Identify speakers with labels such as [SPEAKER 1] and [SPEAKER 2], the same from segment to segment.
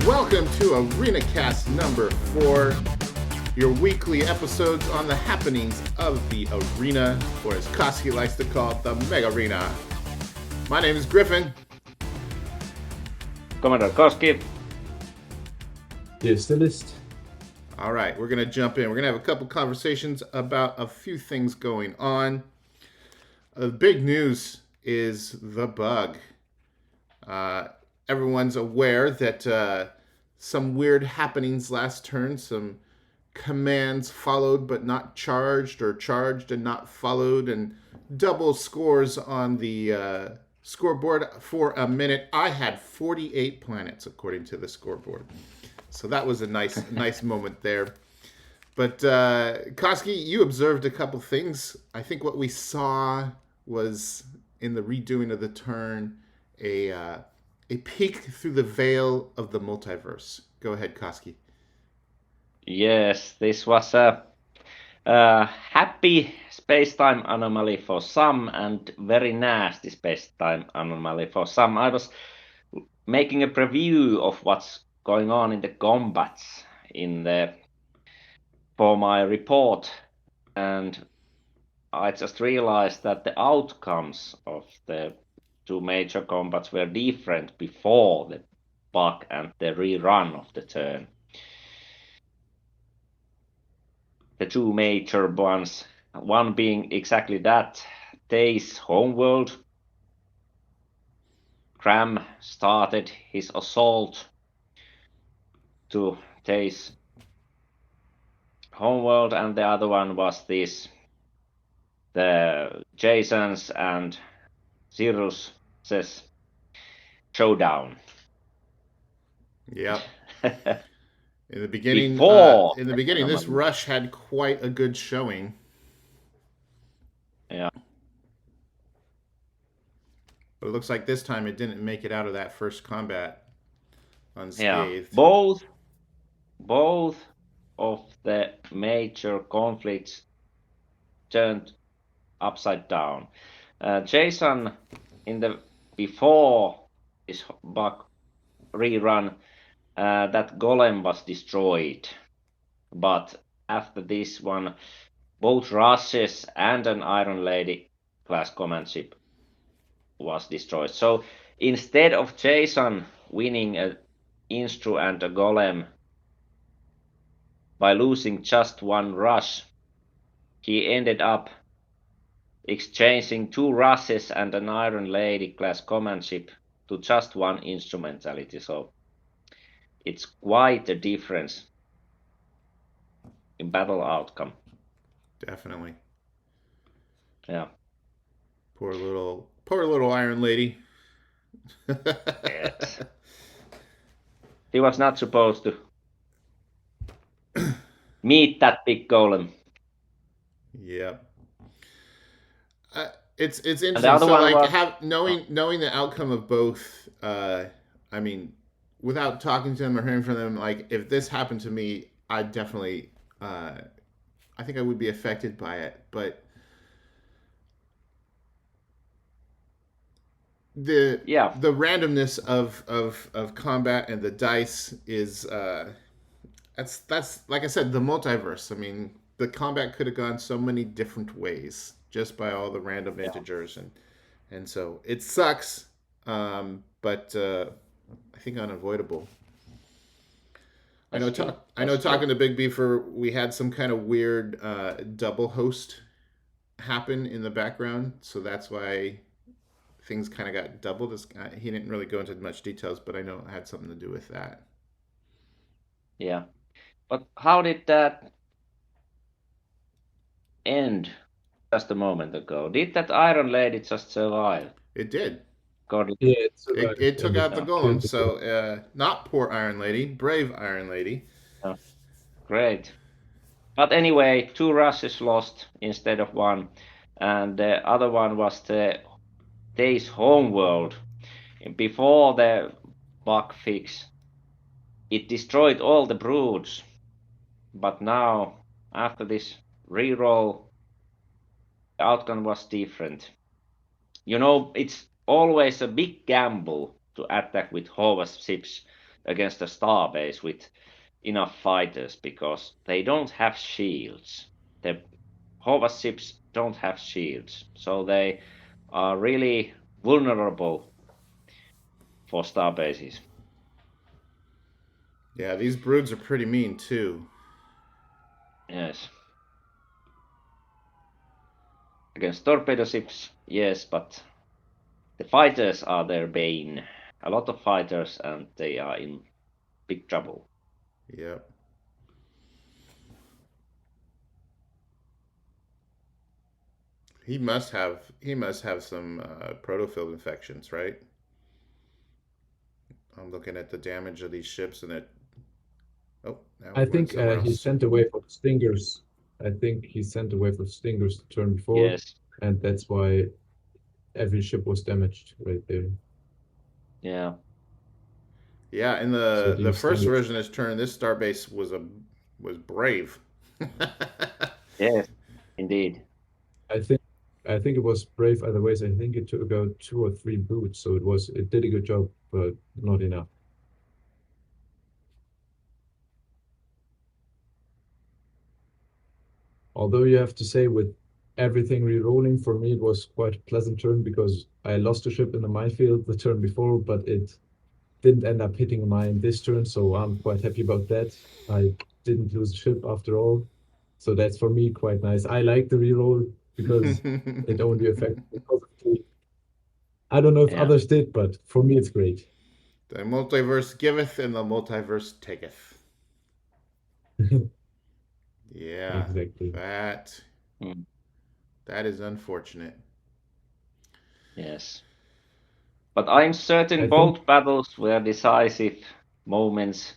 [SPEAKER 1] Welcome to ArenaCast number 4, your weekly episodes on the happenings of the arena, or as Koski likes to call it, the Mega Arena. My name is Griffin.
[SPEAKER 2] Commander Koski.
[SPEAKER 3] Here's the list.
[SPEAKER 1] All right, we're going to jump in. We're going to have a couple conversations about a few things going on. The big news is the bug. Everyone's aware that some weird happenings last turn, some commands followed but not charged, or charged and not followed, and double scores on the scoreboard for a minute. I had 48 planets according to the scoreboard, so that was a nice moment there. But Koski, you observed a couple things. I think what we saw was, in the redoing of the turn, a peek through the veil of the multiverse. Go ahead, Koski.
[SPEAKER 2] Yes, this was a happy space-time anomaly for some and very nasty space-time anomaly for some. I was making a preview of what's going on in the combats for my report, and I just realized that the outcomes of the two major combats were different before the bug and the rerun of the turn. The two major ones, one being exactly that, Tay's homeworld. Cram started his assault to Tay's homeworld, and the other one was the Jason's and Cyrus's showdown.
[SPEAKER 1] Yep. In the beginning, this rush had quite a good showing.
[SPEAKER 2] Yeah.
[SPEAKER 1] But it looks like this time it didn't make it out of that first combat unscathed.
[SPEAKER 2] Yeah. Both of the major conflicts turned upside down. Jason, before this bug rerun, that golem was destroyed, but after this one, both rushes and an Iron Lady class command ship was destroyed. So instead of Jason winning an Instru and a golem by losing just one rush, he ended up exchanging 2 rushes and an Iron Lady class command ship to just one instrumentality. So it's quite a difference in battle outcome.
[SPEAKER 1] Definitely.
[SPEAKER 2] Yeah.
[SPEAKER 1] Poor little Iron Lady.
[SPEAKER 2] Yes. He was not supposed to meet that big golem.
[SPEAKER 1] Yep. It's interesting.
[SPEAKER 2] So
[SPEAKER 1] like knowing the outcome of both. I mean, without talking to them or hearing from them, like if this happened to me, I'd definitely. I think I would be affected by it, but the randomness of combat and the dice is that's like I said, the multiverse. I mean, the combat could have gone so many different ways just by all the random integers, and so it sucks, but I think unavoidable. I know talking to Big Beaver, we had some kind of weird double host happen in the background, so that's why things kind of got doubled. He didn't really go into much details, but I know it had something to do with that.
[SPEAKER 2] Yeah. But how did that end just a moment ago? Did that Iron Lady just survive?
[SPEAKER 1] It did.
[SPEAKER 3] It
[SPEAKER 1] took out the golem. So not poor Iron Lady, brave Iron Lady.
[SPEAKER 2] Oh, great. But anyway, 2 rushes lost instead of 1. And the other one was the Tay's homeworld. Before the bug fix, it destroyed all the broods. But now, after this reroll, the outcome was different. You know, it's always a big gamble to attack with Hova's ships. against a starbase with enough fighters because they don't have shields. The Hova ships don't have shields, so they are really vulnerable for starbases.
[SPEAKER 1] Yeah, these broods are pretty mean too.
[SPEAKER 2] Yes. Against torpedo ships, yes, but the fighters are their bane. A lot of fighters, and they are in big trouble.
[SPEAKER 1] Yep. He must have some protofield infections, right? I'm looking at the damage of these ships, and it. Oh, now
[SPEAKER 3] I
[SPEAKER 1] we went
[SPEAKER 3] think
[SPEAKER 1] somewhere
[SPEAKER 3] he
[SPEAKER 1] else.
[SPEAKER 3] sent away for Stingers. I think he sent away for Stingers the turn before,
[SPEAKER 2] Yes.
[SPEAKER 3] and that's why every ship was damaged right there.
[SPEAKER 2] Yeah.
[SPEAKER 1] Yeah, in
[SPEAKER 3] So
[SPEAKER 1] the
[SPEAKER 3] these
[SPEAKER 1] first
[SPEAKER 3] Stingers.
[SPEAKER 1] version of this turn, this starbase was brave.
[SPEAKER 2] Yes. Indeed.
[SPEAKER 3] I think I think it was brave other ways. I think it took out 2 or 3 boots, so it did a good job, but not enough. Although you have to say with everything re-rolling, for me it was quite a pleasant turn because I lost a ship in the minefield the turn before, but it didn't end up hitting a mine this turn, so I'm quite happy about that. I didn't lose a ship after all. So that's for me quite nice. I like the reroll because it only affects me positively. I don't know if
[SPEAKER 2] Yeah.
[SPEAKER 3] others did, but for me it's great.
[SPEAKER 1] The multiverse giveth, and the multiverse taketh. Yeah,
[SPEAKER 3] Exactly.
[SPEAKER 1] that
[SPEAKER 2] Mm.
[SPEAKER 1] that is unfortunate.
[SPEAKER 2] Yes. But I'm
[SPEAKER 3] I
[SPEAKER 2] certain
[SPEAKER 3] think
[SPEAKER 2] both battles were decisive moments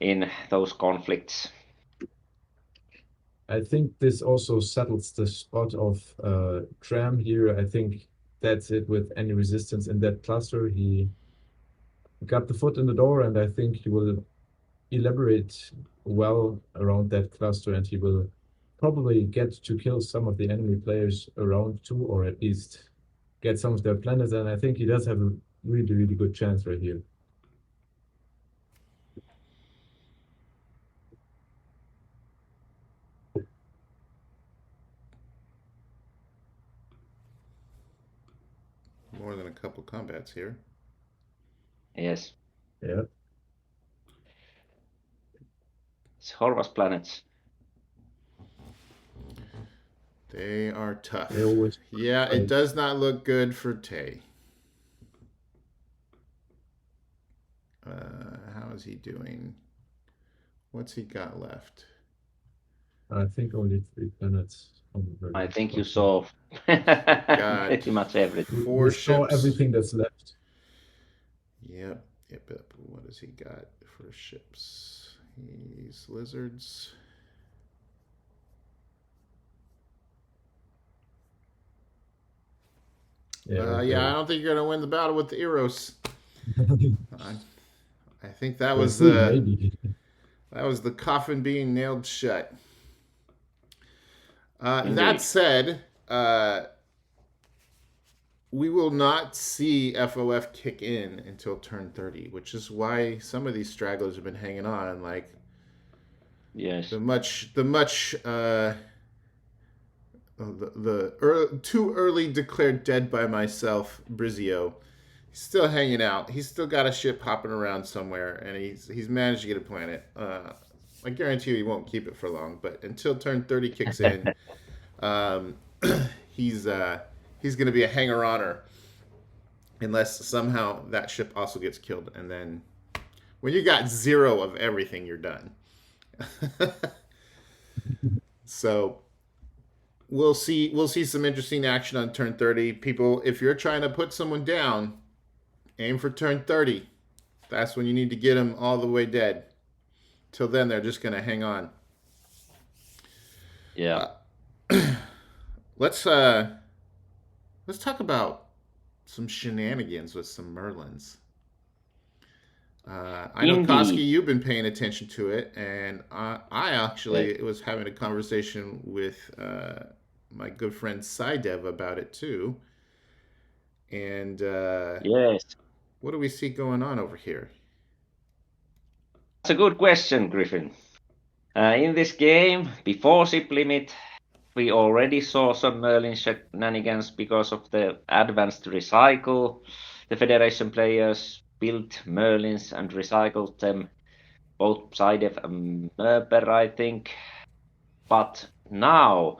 [SPEAKER 2] in those conflicts.
[SPEAKER 3] I think this also settles the spot of Tram here. I think that's it with any resistance in that cluster. He got the foot in the door, and I think he will elaborate well around that cluster, and he will probably get to kill some of the enemy players around too, or at least get some of their planets. And I think he does have a really, really good chance right here.
[SPEAKER 1] More than a couple combats here.
[SPEAKER 2] Yes.
[SPEAKER 3] Yeah.
[SPEAKER 2] It's Horvath's planets.
[SPEAKER 1] They are
[SPEAKER 3] They
[SPEAKER 1] tough.
[SPEAKER 3] always
[SPEAKER 1] Yeah, it
[SPEAKER 3] fight.
[SPEAKER 1] does not look good for Tay. How is he doing? What's he got left?
[SPEAKER 3] I think only 3 planets on the
[SPEAKER 2] I
[SPEAKER 3] very
[SPEAKER 2] think you
[SPEAKER 3] cluster.
[SPEAKER 2] saw
[SPEAKER 1] Got
[SPEAKER 2] pretty much everything.
[SPEAKER 3] We
[SPEAKER 1] 4
[SPEAKER 3] saw
[SPEAKER 1] ships.
[SPEAKER 3] everything that's left.
[SPEAKER 1] Yep. What does he got for ships? He's lizards.
[SPEAKER 3] Yeah, right
[SPEAKER 1] Yeah, I
[SPEAKER 3] there.
[SPEAKER 1] don't think you're gonna win the battle with the Eros. I think that
[SPEAKER 3] We'll
[SPEAKER 1] was
[SPEAKER 3] see, maybe.
[SPEAKER 1] the coffin being nailed shut. That
[SPEAKER 2] Indeed.
[SPEAKER 1] said, we will not see FOF kick in until turn 30, which is why some of these stragglers have been hanging on. Like
[SPEAKER 2] Yes.
[SPEAKER 1] too early declared dead by myself, Brizio. He's still hanging out. He's still got a ship hopping around somewhere, and he's managed to get a planet. I guarantee you he won't keep it for long. But until turn 30 kicks in, um, he's going to be a hanger-oner unless somehow that ship also gets killed, and then when you got 0 of everything, you're done. So we'll see some interesting action on turn 30. People, if you're trying to put someone down, aim for turn 30. That's when you need to get them all the way dead. Till then, they're just going to hang on.
[SPEAKER 2] Yeah.
[SPEAKER 1] Let's talk about some shenanigans with some Merlins. I know,
[SPEAKER 2] Indeed.
[SPEAKER 1] Koski, you've been paying attention to it, and I actually was having a conversation with my good friend Sidev about it too. And
[SPEAKER 2] Yes.
[SPEAKER 1] what do we see going on over here?
[SPEAKER 2] a good question, Griffin. In this game, before ship limit, we already saw some Merlin shenanigans because of the advanced recycle. The Federation players built Merlins and recycled them, both Sidef and Merber, I think. But now,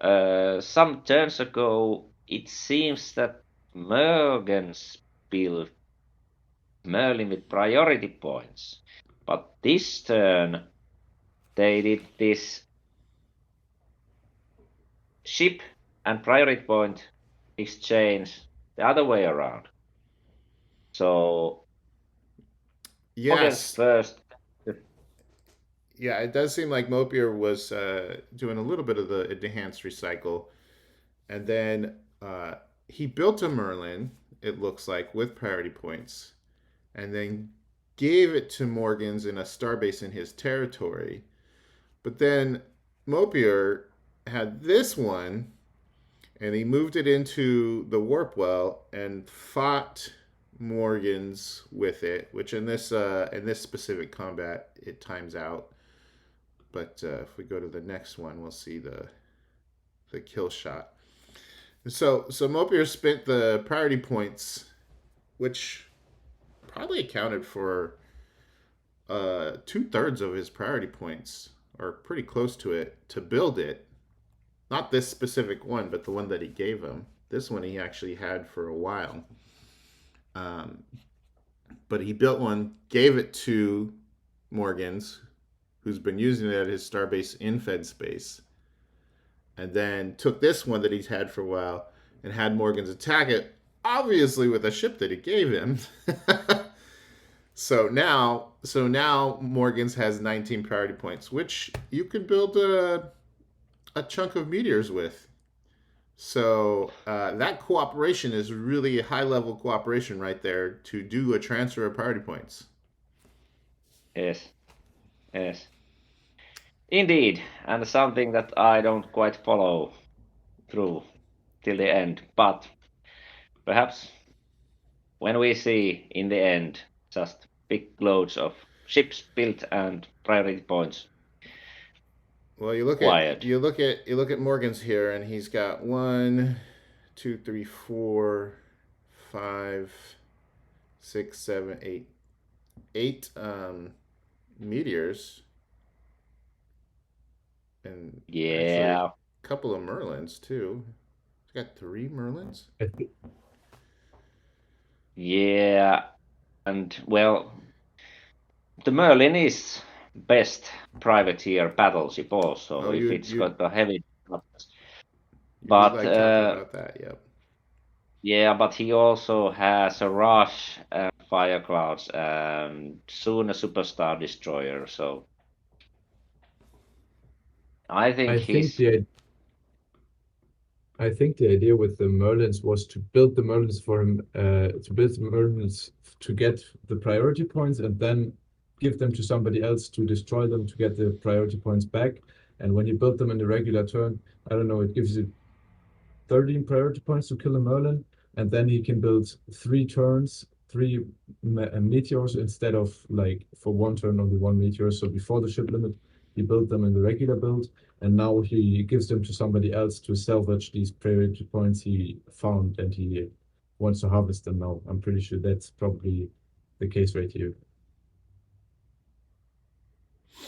[SPEAKER 2] some turns ago, it seems that Mergens built Merlin with priority points. But this turn, they did this ship and priority point exchange the other way around. So Morgan's
[SPEAKER 1] Yes.
[SPEAKER 2] first.
[SPEAKER 1] Yeah, it does seem like Mopier was doing a little bit of the enhanced recycle. And then he built a Merlin, it looks like, with priority points. And then gave it to Morgans in a starbase in his territory. But then Mopier had this one, and he moved it into the warp well and fought Morgans with it, which in this specific combat it times out. But if we go to the next one, we'll see the kill shot. So Mopier spent the priority points, which probably accounted for 2/3 of his priority points, or pretty close to it, to build it. Not this specific one, but the one that he gave him. This one he actually had for a while. But he built one, gave it to Morgans, who's been using it at his starbase in Fed space, and then took this one that he's had for a while and had Morgans attack it, obviously with a ship that he gave him. So now Morgans has 19 priority points, which you can build a chunk of meteors with. So that cooperation is really a high-level cooperation right there to do a transfer of priority points.
[SPEAKER 2] Yes, yes. Indeed, and something that I don't quite follow through till the end. But perhaps when we see in the end just big loads of ships built and priority points.
[SPEAKER 1] Well, you look at Morgan's here, and he's got 1, 2, 3, 4, 5, 6, 7, 8 meteors, and actually
[SPEAKER 2] Yeah,
[SPEAKER 1] a couple of Merlins too. He's got 3 Merlins.
[SPEAKER 2] yeah, and well, the Merlin is best privateer battleship also if it's got a heavy.
[SPEAKER 1] You did
[SPEAKER 2] But
[SPEAKER 1] like talking about that, yep.
[SPEAKER 2] yeah, but he also has a rush and fire clouds and soon a superstar destroyer. So I think
[SPEAKER 3] I think
[SPEAKER 2] he's
[SPEAKER 3] the I think the idea with the Merlins was to build the Merlins for him, to build the Merlins to get the priority points and then give them to somebody else to destroy them to get the priority points back. And when you build them in the regular turn, I don't know, it gives you 13 priority points to kill a Merlin, and then he can build 3 turns, three meteors instead of like for one turn only one meteor. So before the ship limit, he built them in the regular build, and now he gives them to somebody else to salvage these priority points he found, and he wants to harvest them now. I'm pretty sure that's probably the case right here.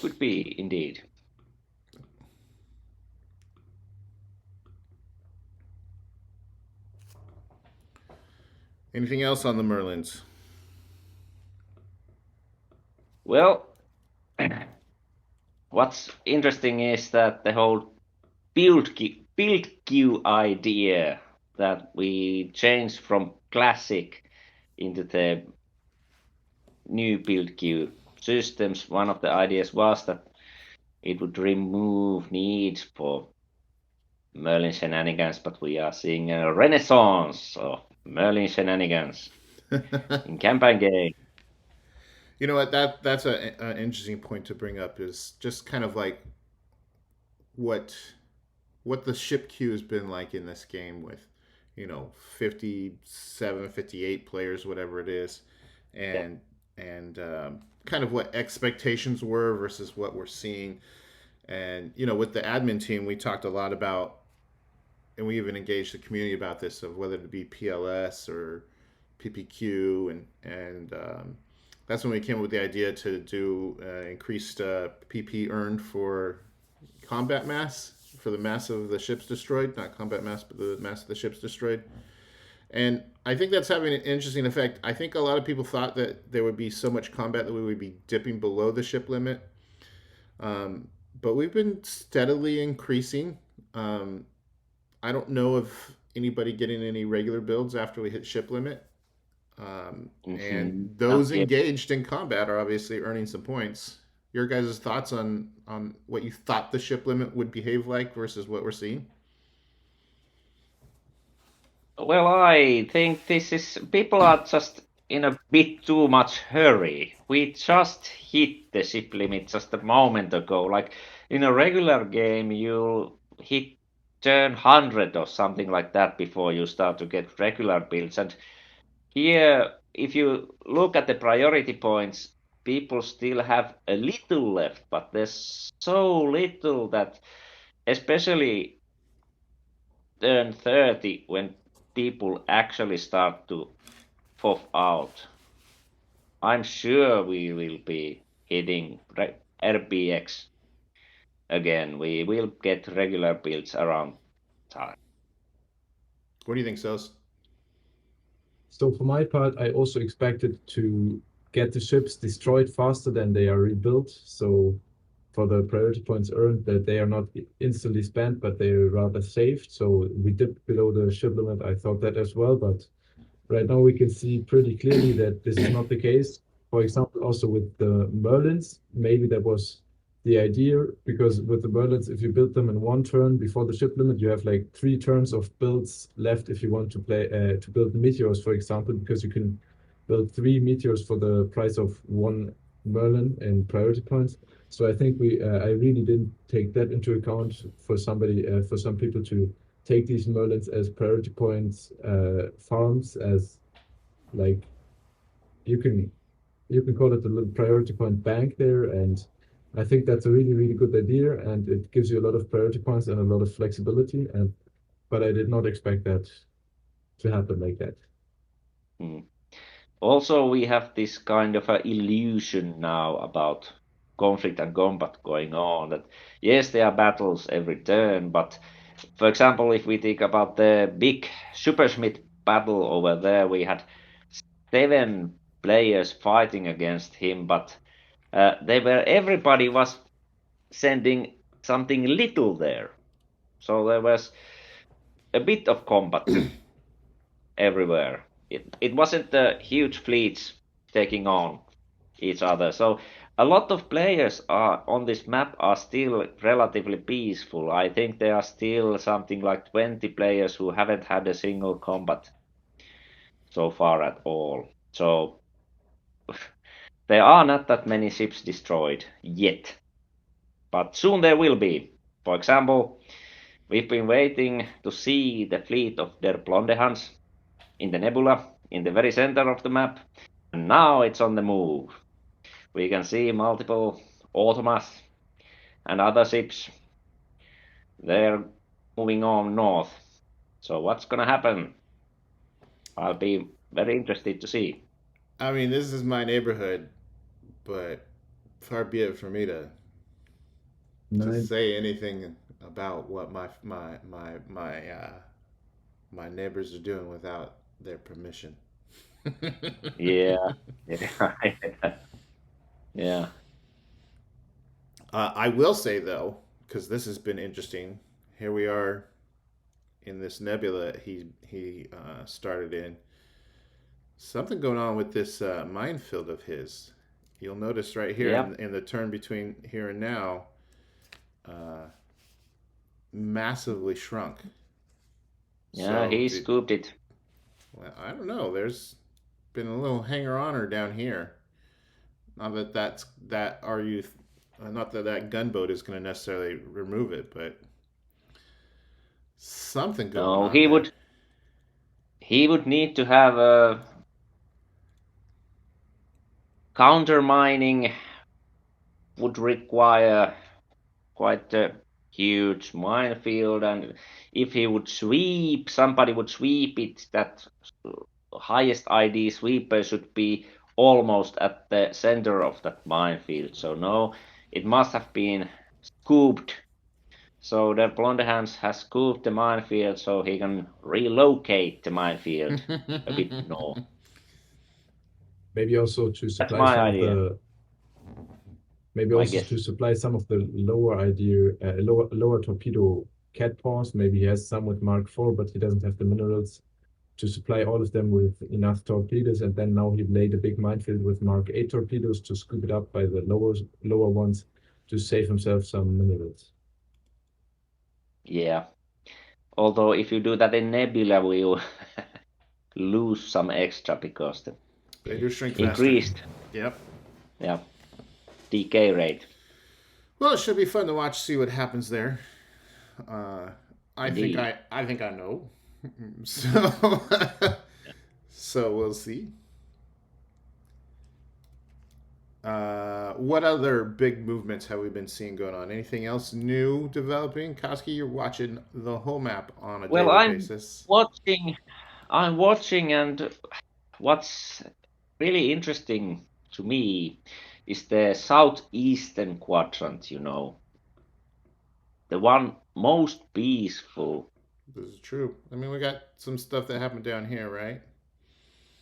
[SPEAKER 2] could be indeed.
[SPEAKER 1] Anything else on the Merlins?
[SPEAKER 2] Well, what's interesting is that the whole build queue idea that we changed from classic into the new build queue systems. One of the ideas was that it would remove need for Merlin shenanigans, but we are seeing a renaissance of Merlin shenanigans in campaign game.
[SPEAKER 1] You know what? That's an interesting point to bring up. Is just kind of like what the ship queue has been like in this game with 57, 58 players, whatever it is,
[SPEAKER 2] Yeah.
[SPEAKER 1] and and kind of what expectations were versus what we're seeing. And with the admin team, we talked a lot about, and we even engaged the community about this, of whether it be PLS or PPQ, and that's when we came up with the idea to do increased PP earned for combat mass, for the mass of the ships destroyed, not combat mass, but the mass of the ships destroyed. And I think that's having an interesting effect. I think a lot of people thought that there would be so much combat that we would be dipping below the ship limit. But we've been steadily increasing. I don't know of anybody getting any regular builds after we hit ship limit. And those engaged in combat are obviously earning some points. Your guys' thoughts on what you thought the ship limit would behave like versus what we're seeing?
[SPEAKER 2] Well, I think people are just in a bit too much hurry. We just hit the ship limit just a moment ago. Like in a regular game, you hit turn 100 or something like that before you start to get regular builds. And here, if you look at the priority points, people still have a little left, but there's so little that, especially turn 30, when people actually start to pop out, I'm sure we will be hitting RBX again. We will get regular builds around time.
[SPEAKER 1] What do you think, Sos?
[SPEAKER 3] So for my part, I also expected to get the ships destroyed faster than they are rebuilt. So for the priority points earned, that they are not instantly spent, but they're rather saved. So we dipped below the ship limit. I thought that as well, but right now we can see pretty clearly that this is not the case. For example, also with the Merlins, maybe that was the idea, because with the Merlins, if you build them in one turn before the ship limit, you have like 3 turns of builds left if you want to play to build the meteors, for example, because you can build 3 meteors for the price of one Merlin in priority points. So I think I really didn't take that into account for some people to take these Merlins as priority points farms, as like you can call it a little priority point bank there. And I think that's a really good idea, and it gives you a lot of priority points and a lot of flexibility. And but I did not expect that to happen like that.
[SPEAKER 2] Also, we have this kind of a illusion now about conflict and combat going on. That yes, there are battles every turn, but for example, if we think about the big Supersmith battle over there, we had 7 players fighting against him, but everybody was sending something little there, so there was a bit of combat everywhere. It wasn't the huge fleets taking on each other. So a lot of players are on this map are still relatively peaceful. I think there are still something like 20 players who haven't had a single combat so far at all. So there are not that many ships destroyed yet, but soon there will be. For example, we've been waiting to see the fleet of Der Blondehans in the nebula in the very center of the map, and now it's on the move. We can see multiple Automas and other ships. They're moving on north. So what's gonna happen? I'll be very interested to see.
[SPEAKER 1] I mean, this is my neighborhood, but far be it for me to
[SPEAKER 3] Nine.
[SPEAKER 1] say anything about what my neighbors are doing without their permission.
[SPEAKER 2] Yeah, yeah, yeah.
[SPEAKER 1] I will say though, because this has been interesting. Here we are in this nebula he started in. Something going on with this minefield of his. You'll notice right here
[SPEAKER 2] Yep.
[SPEAKER 1] in the turn between here and now, uh, massively shrunk.
[SPEAKER 2] Yeah,
[SPEAKER 1] So,
[SPEAKER 2] he scooped it.
[SPEAKER 1] well, I don't know. There's been a little hanger-oner down here. Not that that are you, not that that gunboat is going to necessarily remove it, but something going
[SPEAKER 2] No,
[SPEAKER 1] on
[SPEAKER 2] he
[SPEAKER 1] there.
[SPEAKER 2] would need to have a countermining would require quite a huge minefield, and if he would sweep, somebody would sweep it, that highest ID sweeper should be almost at the center of that minefield. So no, it must have been scooped. So the Blonde Hands has scooped the minefield so he can relocate the minefield a bit north.
[SPEAKER 3] Maybe also to
[SPEAKER 2] That's
[SPEAKER 3] supply
[SPEAKER 2] my
[SPEAKER 3] some of
[SPEAKER 2] idea.
[SPEAKER 3] the maybe
[SPEAKER 2] I
[SPEAKER 3] also
[SPEAKER 2] guess.
[SPEAKER 3] to supply some of the lower torpedo cat paws. Maybe he has some with Mark IV, but he doesn't have the minerals to supply all of them with enough torpedoes. And then now he laid a big minefield with Mark VIII torpedoes to scoop it up by the lower ones to save himself some minerals.
[SPEAKER 2] Yeah. Although if you do that in Nebula, we'll lose some extra because the
[SPEAKER 1] They do shrink faster.
[SPEAKER 2] increased
[SPEAKER 1] Yep.
[SPEAKER 2] decay rate.
[SPEAKER 1] Well, it should be fun to watch, see what happens there. I think
[SPEAKER 2] Indeed.
[SPEAKER 1] I think I know. So so we'll see. What other big movements have we been seeing going on? Anything else new developing? Koski, you're watching the whole map on a
[SPEAKER 2] Well,
[SPEAKER 1] daily basis.
[SPEAKER 2] I'm watching, and what's really interesting to me is the southeastern quadrant, the one most peaceful.
[SPEAKER 1] This is true. I mean, we got some stuff that happened down here, right?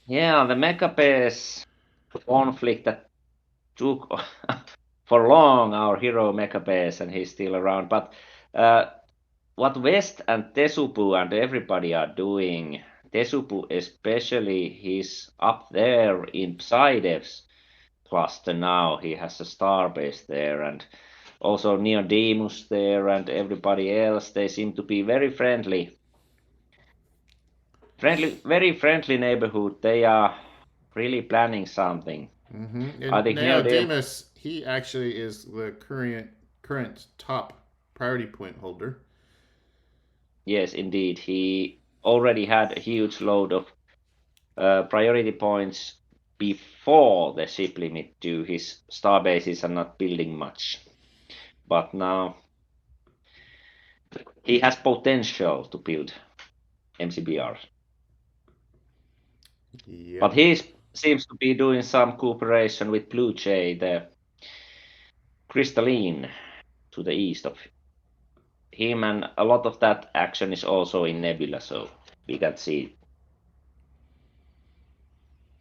[SPEAKER 2] Yeah, the Mecha Base conflict that took for long our hero Mecha Base, and he's still around. But what West and Tesupu and everybody are doing, Tesupu especially, he's up there in Psydev's cluster now. He has a starbase there, and also Neodemus there, and everybody else. They seem to be very friendly, very friendly neighborhood. They are really planning something.
[SPEAKER 1] Mm-hmm.
[SPEAKER 2] I
[SPEAKER 1] And
[SPEAKER 2] think Neodemus.
[SPEAKER 1] Neodamus, he actually is the current top priority point holder.
[SPEAKER 2] Yes, indeed. He already had a huge load of priority points before the ship limit to his starbases are not building much. But now he has potential to build MCBRs.
[SPEAKER 1] Yep.
[SPEAKER 2] But he seems to be doing some cooperation with Blue Jay, the crystalline to the east of him, and a lot of that action is also in Nebula, so we can see.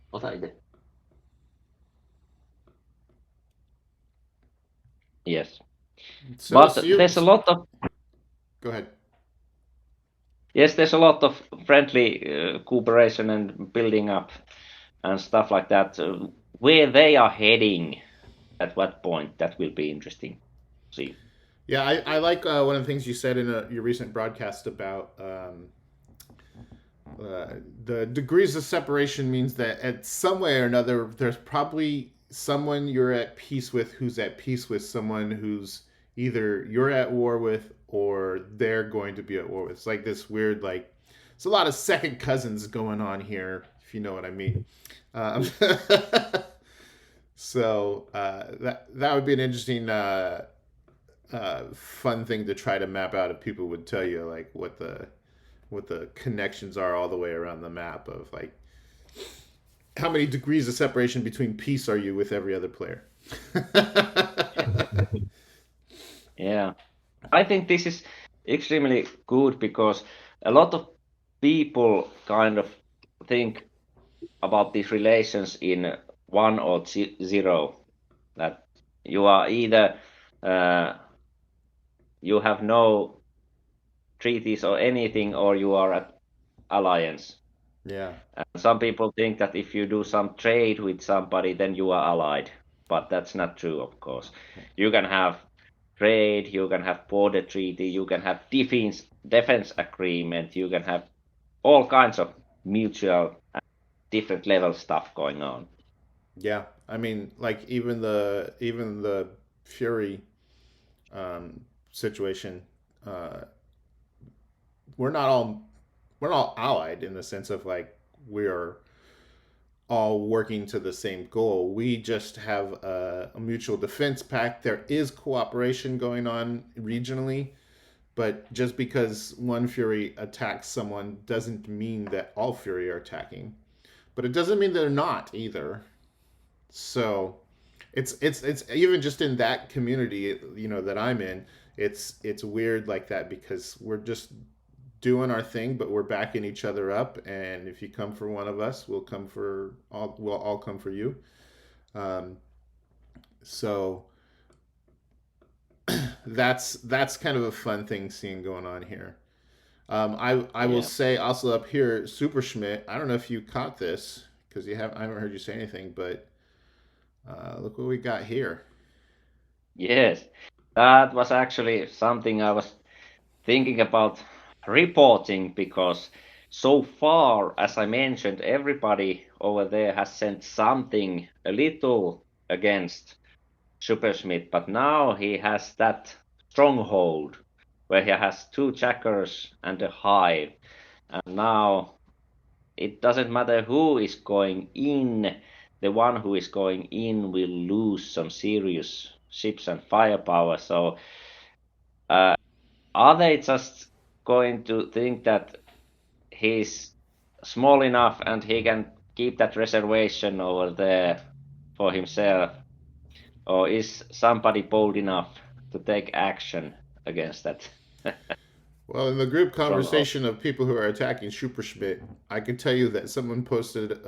[SPEAKER 2] What are they? Yes.
[SPEAKER 1] So
[SPEAKER 2] But there's a lot of
[SPEAKER 1] Go ahead.
[SPEAKER 2] Yes, there's a lot of friendly cooperation and building up and stuff like that. Where they are heading at what point, that will be interesting to see.
[SPEAKER 1] Yeah, I like one of the things you said in your recent broadcast about the degrees of separation means that at some way or another, there's probably someone you're at peace with who's at peace with someone who's either you're at war with or they're going to be at war with. It's like this weird, like, it's a lot of second cousins going on here, if you know what I mean. Um, so that would be an interesting, fun thing to try to map out if people would tell you like what the connections are all the way around the map of like how many degrees of separation between peace are you with every other player.
[SPEAKER 2] Yeah, I think this is extremely good because a lot of people kind of think about these relations in 1 or 0, that you are either you have no treaties or anything, or you are at alliance.
[SPEAKER 1] Yeah.
[SPEAKER 2] And some people think that if you do some trade with somebody, then you are allied. But that's not true, of course. You can have trade, you can have border treaty, you can have defense agreement, you can have all kinds of mutual different level stuff going on.
[SPEAKER 1] Yeah, I mean, like even the Fury situation, uh, we're not all we're not all allied in the sense of like we are all working to the same goal. We just have a mutual defense pact. There is cooperation going on regionally, but just because one Fury attacks someone doesn't mean that all Fury are attacking. But it doesn't mean they're not either. So it's even just in that community, that I'm in, it's weird like that because we're just doing our thing, but we're backing each other up. And if you come for one of us, we'll all come for you. Um, so that's kind of a fun thing seeing going on here. I will say also up here, Super Schmidt. I don't know if you caught this because I haven't heard you say anything, but look what we got here.
[SPEAKER 2] Yes, that was actually something I was thinking about reporting because so far, as I mentioned, everybody over there has sent something a little against Supersmith, but now he has that stronghold where he has 2 jackers and a hive, and now it doesn't matter who is going in, the one who is going in will lose some serious ships and firepower. So are they just going to think that he's small enough and he can keep that reservation over there for himself? Or is somebody bold enough to take action against that?
[SPEAKER 1] Well, in the group
[SPEAKER 2] Stronghold.
[SPEAKER 1] conversation of people who are attacking Super Schmidt, I can tell you that someone posted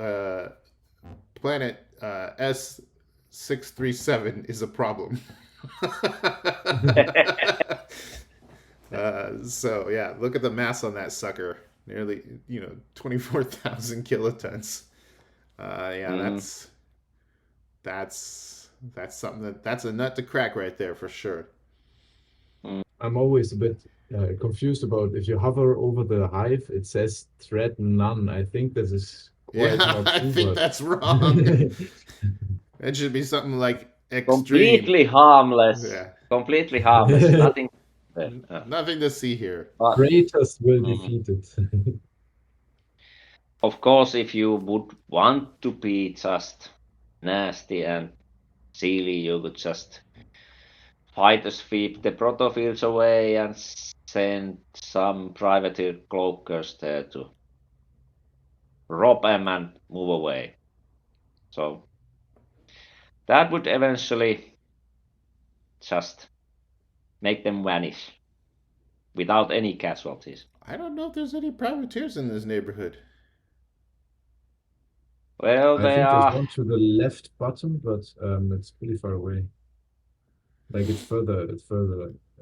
[SPEAKER 1] Planet S637 is a problem. So yeah, look at the mass on that sucker. Nearly 24,000 kilotons. That's something that's a nut to crack right there for sure.
[SPEAKER 3] I'm always a bit confused about if you hover over the hive, it says threat none. I think this is quite not
[SPEAKER 1] I
[SPEAKER 3] true,
[SPEAKER 1] think
[SPEAKER 3] but
[SPEAKER 1] that's wrong. It should be something like extreme.
[SPEAKER 2] Completely harmless.
[SPEAKER 1] Yeah.
[SPEAKER 2] Completely harmless. Nothing.
[SPEAKER 1] Nothing to see here.
[SPEAKER 3] traitors will defeat it.
[SPEAKER 2] Of course, if you would want to be just nasty and silly, you could just fight to sweep the protofields away and send some privateer cloakers there to rob them and move away. So that would eventually just make them vanish without any casualties.
[SPEAKER 1] I don't know if there's any privateers in this neighborhood.
[SPEAKER 2] Well,
[SPEAKER 3] I
[SPEAKER 2] they
[SPEAKER 3] think
[SPEAKER 2] are.
[SPEAKER 3] there's one to the left bottom, but it's pretty far away. Like it's further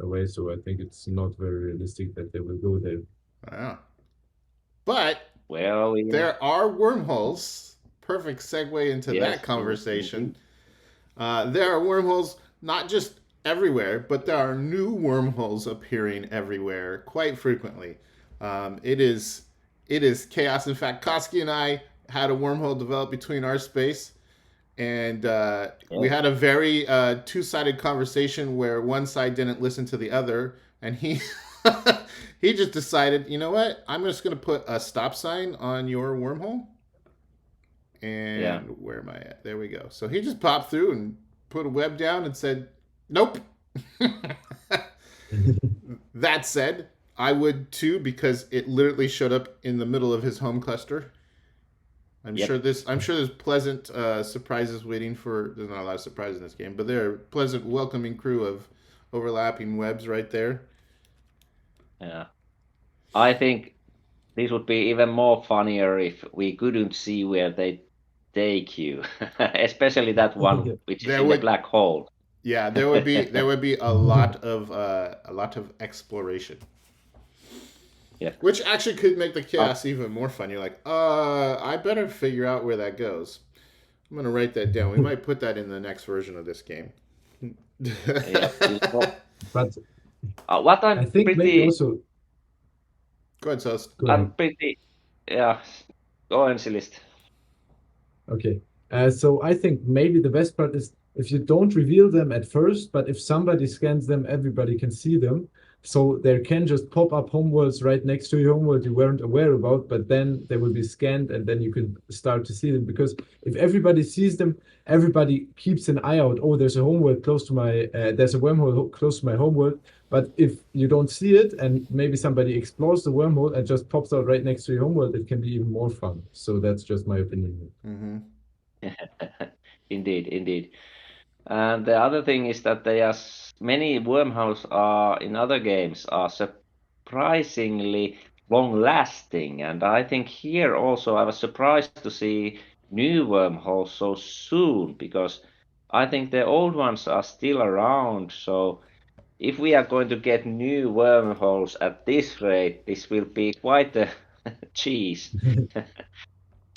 [SPEAKER 3] away, so I think it's not very realistic that they will go there.
[SPEAKER 1] Wow. But
[SPEAKER 2] Well,
[SPEAKER 1] there are wormholes. Perfect segue into
[SPEAKER 2] Yes,
[SPEAKER 1] that conversation. There are wormholes not just everywhere, but there are new wormholes appearing everywhere quite frequently. It is chaos. In fact, Koski and I had a wormhole develop between our space, and we had a very two-sided conversation where one side didn't listen to the other, and he he just decided, you know what, I'm just going to put a stop sign on your wormhole. And where am I at? There we go. So he just popped through and put a web down and said, nope. That said, I would too, because it literally showed up in the middle of his home cluster. I'm sure there's pleasant surprises waiting for. There's not a lot of surprises in this game, but there are pleasant, welcoming crew of overlapping webs right there.
[SPEAKER 2] Yeah, I think this would be even more funnier if we couldn't see where they take you, especially that one which is in the black hole.
[SPEAKER 1] Yeah, there would be a lot of exploration.
[SPEAKER 2] Yeah.
[SPEAKER 1] Which actually could make the chaos even more fun. You're like, I better figure out where that goes. I'm gonna write that down. We might put that in the next version of this game.
[SPEAKER 3] But
[SPEAKER 2] what
[SPEAKER 3] I think maybe also.
[SPEAKER 1] Go ahead, Sos.
[SPEAKER 2] I'm pretty. Yeah. Go ahead, Silist.
[SPEAKER 3] Okay. So I think maybe the best part is if you don't reveal them at first, but if somebody scans them, everybody can see them. So there can just pop up homeworlds right next to your homeworld you weren't aware about, but then they will be scanned and then you can start to see them. Because if everybody sees them, everybody keeps an eye out. Oh, there's a homeworld close to my, there's a wormhole close to my homeworld. But if you don't see it and maybe somebody explores the wormhole and just pops out right next to your homeworld, it can be even more fun. So that's just my opinion.
[SPEAKER 1] Mm-hmm.
[SPEAKER 2] Indeed. And the other thing is that there are many wormholes are in other games are surprisingly long lasting, and I think here also I was surprised to see new wormholes so soon because I think the old ones are still around. So if we are going to get new wormholes at this rate, this will be quite a cheese.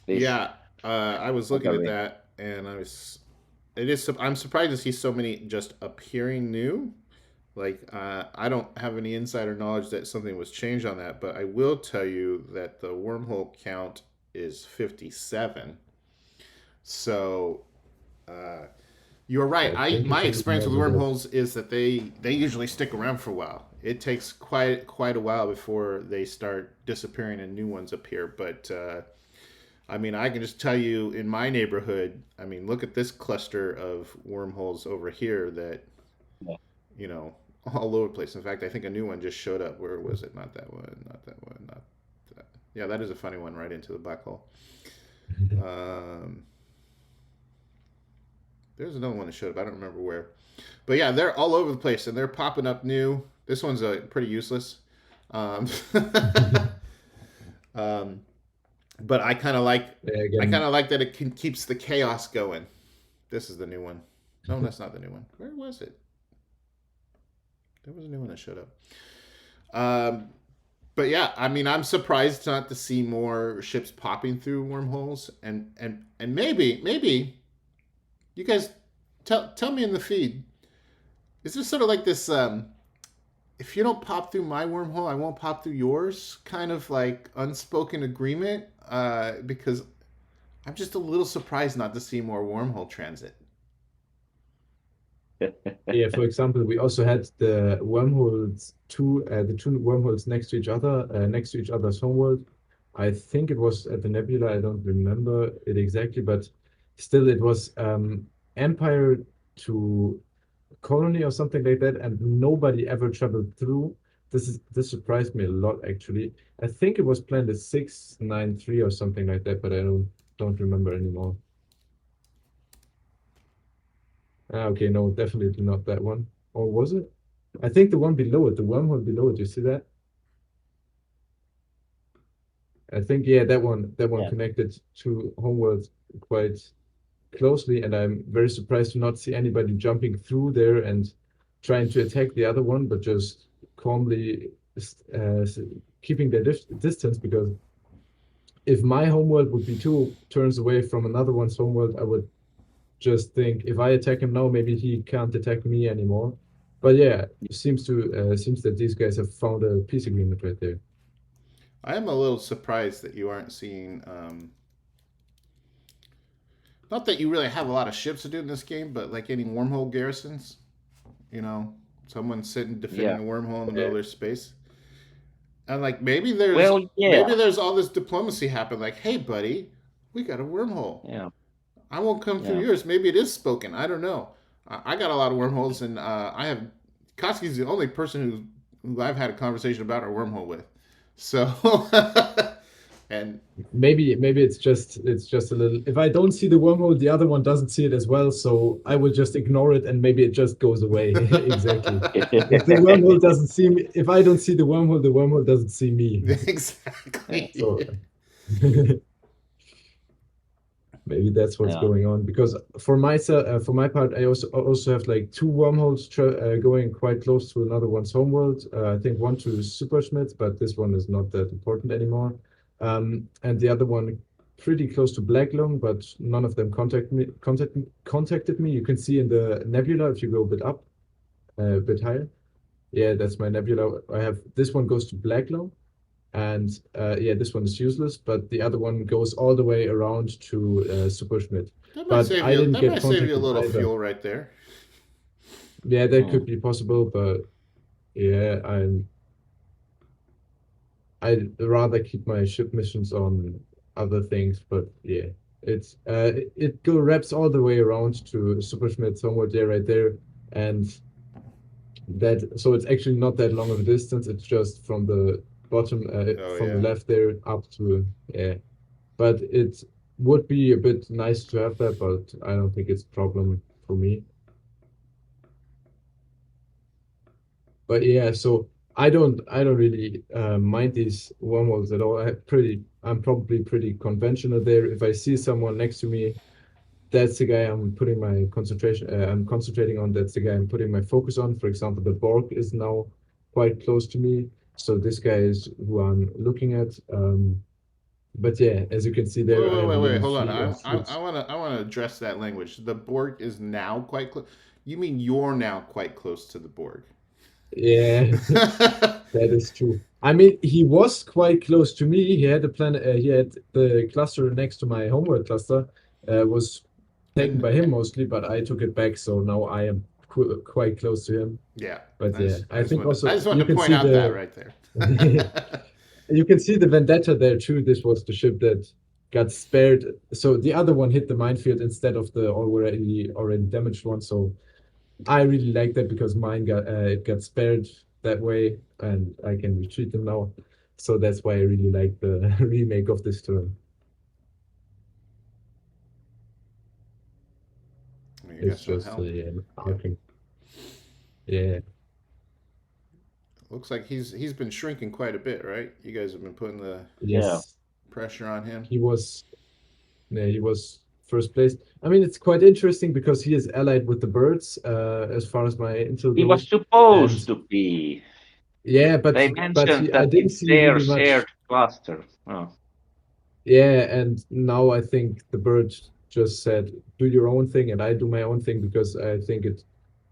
[SPEAKER 2] This
[SPEAKER 1] Yeah, I was looking at
[SPEAKER 2] category.
[SPEAKER 1] that, and I'm surprised to see so many just appearing new. Like, I don't have any insider knowledge that something was changed on that, but I will tell you that the wormhole count is 57. So, uh, you're right.
[SPEAKER 3] I think
[SPEAKER 1] My
[SPEAKER 3] it's even
[SPEAKER 1] experience
[SPEAKER 3] more
[SPEAKER 1] with
[SPEAKER 3] than that.
[SPEAKER 1] wormholes is that they usually stick around for a while. It takes quite a while before they start disappearing and new ones appear. But I mean, I can just tell you in my neighborhood. I mean, look at this cluster of wormholes over here that
[SPEAKER 2] Yeah.
[SPEAKER 1] you know all over the place. In fact, I think a new one just showed up. Where was it? Not that one. Not that one. Not that. Yeah, that is a funny one right into the black hole. Um, there's another one that showed up. I don't remember where. But yeah, they're all over the place and they're popping up new. This one's pretty useless. Um, um, but
[SPEAKER 3] Yeah,
[SPEAKER 1] I kind
[SPEAKER 3] again,
[SPEAKER 1] of like that keeps the chaos going. This is the new one. No, that's not the new one. Where was it? There was a new one that showed up. But yeah, I mean, I'm surprised not to see more ships popping through wormholes, and maybe you guys tell me in the feed. Is there sort of like this? If you don't pop through my wormhole, I won't pop through yours. Kind of like unspoken agreement. Because I'm just a little surprised not to see more wormhole transit.
[SPEAKER 3] yeah, for example, we also had the two wormholes next to each other, next to each other's homeworld. I think it was at the nebula. I don't remember it exactly, but still, it was Empire to Colony or something like that, and nobody ever traveled through. This surprised me a lot, actually. I think it was Planet 693 or something like that, but I don't remember anymore. Ah, okay, no, definitely not that one. Or was it? I think the one below it, the wormhole below it. You see that? I think yeah, that one
[SPEAKER 2] Yeah.
[SPEAKER 3] connected to homeworld quite closely, and I'm very surprised to not see anybody jumping through there and trying to attack the other one, but just calmly uh, keeping their distance. Because if my homeworld would be 2 turns away from another one's homeworld, I would just think if I attack him now, maybe he can't attack me anymore. But yeah, seems that these guys have found a peace agreement right there.
[SPEAKER 1] I am a little surprised that you aren't seeing. Not that you really have a lot of ships to do in this game, but like any wormhole garrisons, you know, someone sitting defending
[SPEAKER 2] Yeah.
[SPEAKER 1] a wormhole in the middle
[SPEAKER 3] Yeah,
[SPEAKER 1] of their space, and like
[SPEAKER 2] Well, yeah.
[SPEAKER 1] maybe there's all this diplomacy happen. Like, hey, buddy, we got a wormhole.
[SPEAKER 2] Yeah.
[SPEAKER 1] I won't come through
[SPEAKER 2] Yeah.
[SPEAKER 1] yours. Maybe it is spoken. I don't know. I got a lot of wormholes, and I have Koski's the only person who I've had a conversation about a wormhole with. So, and
[SPEAKER 3] maybe it's just a little. If I don't see the wormhole, the other one doesn't see it as well, so I will just ignore it and maybe it just goes away. Exactly. If the wormhole doesn't see me, if I don't see the wormhole doesn't see me. So
[SPEAKER 1] exactly.
[SPEAKER 3] maybe that's what's
[SPEAKER 2] Yeah.
[SPEAKER 3] going on. Because for my part, I also have like two wormholes going quite close to another one's homeworld. I think one to Super Schmidt, but this one is not that important anymore. And the other one pretty close to Black Lung, but none of them contacted me. You can see in the nebula if you go a bit up, a bit higher. Yeah, that's my nebula. I have this one goes to Black Lung, and yeah, this one is useless, but the other one goes all the way around to Super Schmidt.
[SPEAKER 1] That might
[SPEAKER 3] But
[SPEAKER 1] save
[SPEAKER 3] I
[SPEAKER 1] you.
[SPEAKER 3] didn't
[SPEAKER 1] That
[SPEAKER 3] get
[SPEAKER 1] might save you a
[SPEAKER 3] contacted
[SPEAKER 1] little
[SPEAKER 3] either.
[SPEAKER 1] fuel right there.
[SPEAKER 3] Yeah, that could
[SPEAKER 2] Mm.
[SPEAKER 3] be possible, but Yeah, I'd rather keep my ship missions on other things, but yeah, it go wraps all the way around to Super Schmidt somewhere there, right there, and that so it's actually not that long of a distance. It's just from the bottom,
[SPEAKER 1] Oh
[SPEAKER 3] from the
[SPEAKER 1] yeah.
[SPEAKER 3] left there up to yeah. But it would be a bit nice to have that, but I don't think it's a problem for me. But yeah, so I don't really mind these wormholes at all. I'm probably pretty conventional there. If I see someone next to me, that's the guy I'm concentrating on. That's the guy I'm putting my focus on. For example, the Borg is now quite close to me, so this guy is who I'm looking at. But yeah, as you can see there, I have a
[SPEAKER 1] Wait.
[SPEAKER 3] level
[SPEAKER 1] Hold on.
[SPEAKER 3] 3 of ships.
[SPEAKER 1] I wanna address that language. The Borg is now quite close. You mean you're now quite close to the Borg?
[SPEAKER 3] Yeah, that is true. I mean, he was quite close to me. He had a planet. He had the cluster next to my homeworld cluster. Was taken
[SPEAKER 1] and
[SPEAKER 3] by him mostly, but I took it back. So now I am quite close to him.
[SPEAKER 1] yeah,
[SPEAKER 3] But yeah, I think
[SPEAKER 1] I
[SPEAKER 3] also
[SPEAKER 1] just wanted
[SPEAKER 3] you
[SPEAKER 1] to
[SPEAKER 3] can
[SPEAKER 1] point
[SPEAKER 3] see
[SPEAKER 1] out that
[SPEAKER 3] the
[SPEAKER 1] right there.
[SPEAKER 3] you can see the vendetta there too. This was the ship that got spared. So the other one hit the minefield instead of the already damaged one. So I really like that because mine got spared that way, and I can retreat them now. So that's why I really like the remake of this turn.
[SPEAKER 1] You got
[SPEAKER 3] It's
[SPEAKER 1] some
[SPEAKER 3] just
[SPEAKER 1] help. Yep.
[SPEAKER 3] arcing. Yeah.
[SPEAKER 1] Looks like he's been shrinking quite a bit, right? You guys have been putting the
[SPEAKER 2] Yeah.
[SPEAKER 3] Yes.
[SPEAKER 1] pressure on him.
[SPEAKER 3] He was. Yeah, he was first place. I mean, it's quite interesting because he is allied with the birds, as far as my intel
[SPEAKER 2] He was
[SPEAKER 3] goes.
[SPEAKER 2] supposed
[SPEAKER 3] And
[SPEAKER 2] to be.
[SPEAKER 3] yeah,
[SPEAKER 2] They
[SPEAKER 3] but
[SPEAKER 2] mentioned
[SPEAKER 3] I
[SPEAKER 2] that
[SPEAKER 3] didn't
[SPEAKER 2] it's
[SPEAKER 3] see
[SPEAKER 2] their
[SPEAKER 3] really much.
[SPEAKER 2] shared cluster. Oh.
[SPEAKER 3] Yeah, and now I think the bird just said, "Do your own thing," and I do my own thing because I think it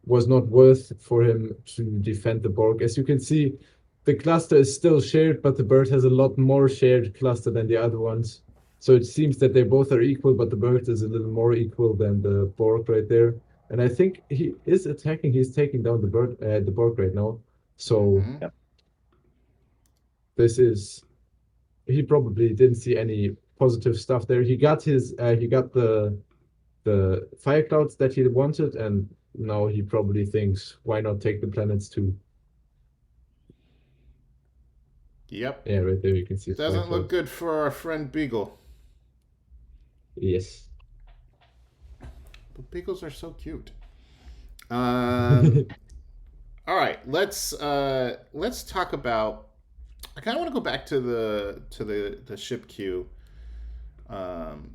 [SPEAKER 3] was not worth for him to defend the Borg. As you can see, the cluster is still shared, but the bird has a lot more shared cluster than the other ones. So it seems that they both are equal, but the bird is a little more equal than the Borg right there. And I think he is attacking. He's taking down the Borg right now. So
[SPEAKER 1] Mm-hmm.
[SPEAKER 2] Yeah.
[SPEAKER 3] this is he probably didn't see any positive stuff there. He got the fire clouds that he wanted, and now he probably thinks, why not take the planets too?
[SPEAKER 1] Yep.
[SPEAKER 3] Yeah, right there you can see fire
[SPEAKER 1] Doesn't look
[SPEAKER 3] clouds.
[SPEAKER 1] good for our friend Beagle.
[SPEAKER 3] Yes.
[SPEAKER 1] But beagles are so cute. Um. All right. Let's talk about. I kind of want to go back to the ship queue um,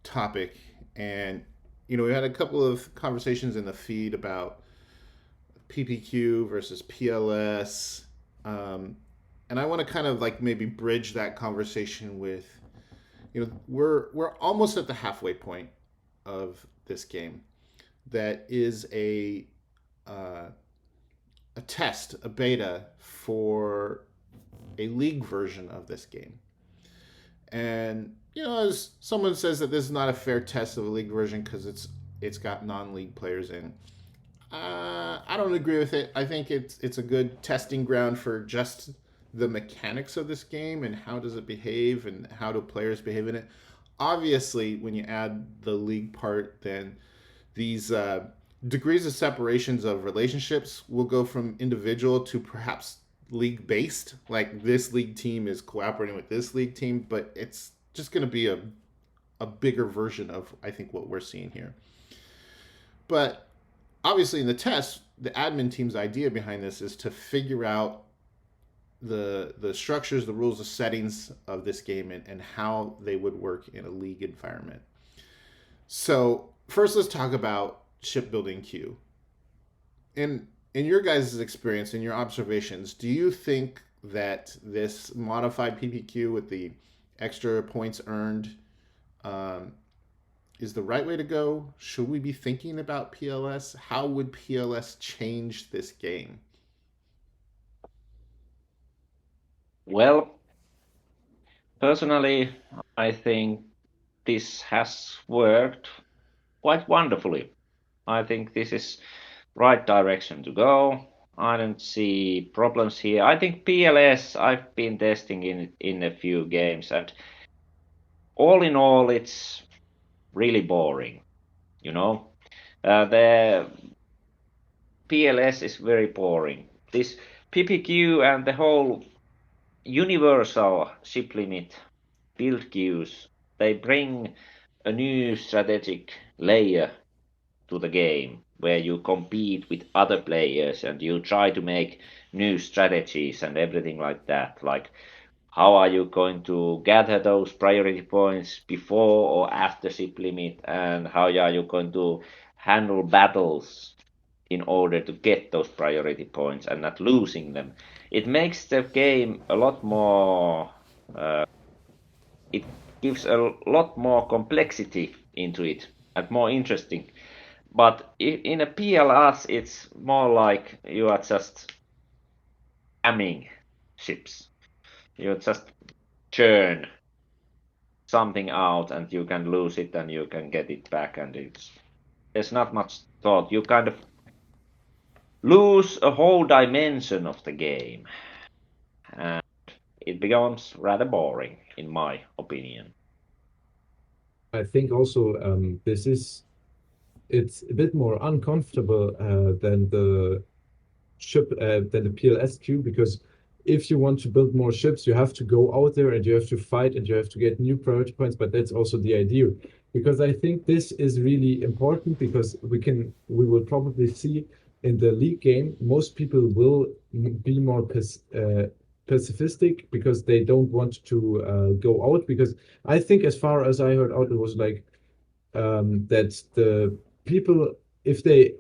[SPEAKER 1] topic, and we had a couple of conversations in the feed about PPQ versus PLS, and I want to kind of like maybe bridge that conversation with we're almost at the halfway point of this game that is uh, a test, a beta for a league version of this game. And as someone says that this is not a fair test of a league version because it's got non-league players in. I don't agree with it. I think it's a good testing ground for just the mechanics of this game and how does it behave and how do players behave in it. Obviously, when you add the league part, then these degrees of separations of relationships will go from individual to perhaps league based. Like this league team is cooperating with this league team, but it's just going to be a bigger version of I think what we're seeing here. But obviously, in the test, the admin team's idea behind this is to figure out the structures, the rules, the settings of this game, and how they would work in a league environment. So first, let's talk about shipbuilding queue. In your guys' experience, in your observations, do you think that this modified PPQ with the extra points earned um, is the right way to go? Should we be thinking about PLS? How would PLS change this game?
[SPEAKER 2] Well, personally, I think this has worked quite wonderfully. I think this is right direction to go. I don't see problems here. I think PLS I've been testing in a few games, and all in all, it's really boring. You know, the PLS is very boring. This PPQ and the whole universal ship limit build queues, they bring a new strategic layer to the game where you compete with other players and you try to make new strategies and everything like that. Like, how are you going to gather those priority points before or after ship limit, and how are you going to handle battles in order to get those priority points and not losing them? It makes the game a lot more. It gives a lot more complexity into it and more interesting. But in a PLS, it's more like you are just amming ships. You just churn something out and you can lose it and you can get it back, and there's not much thought. You kind of lose a whole dimension of the game, and it becomes rather boring, in my opinion.
[SPEAKER 3] I think also it's a bit more uncomfortable than the PLS queue, because if you want to build more ships, you have to go out there and you have to fight and you have to get new priority points. But that's also the idea, because I think this is really important, because we will probably see in the league game most people will be more pacifistic, because they don't want to go out. Because I think, as far as I heard out, it was like that the people, if they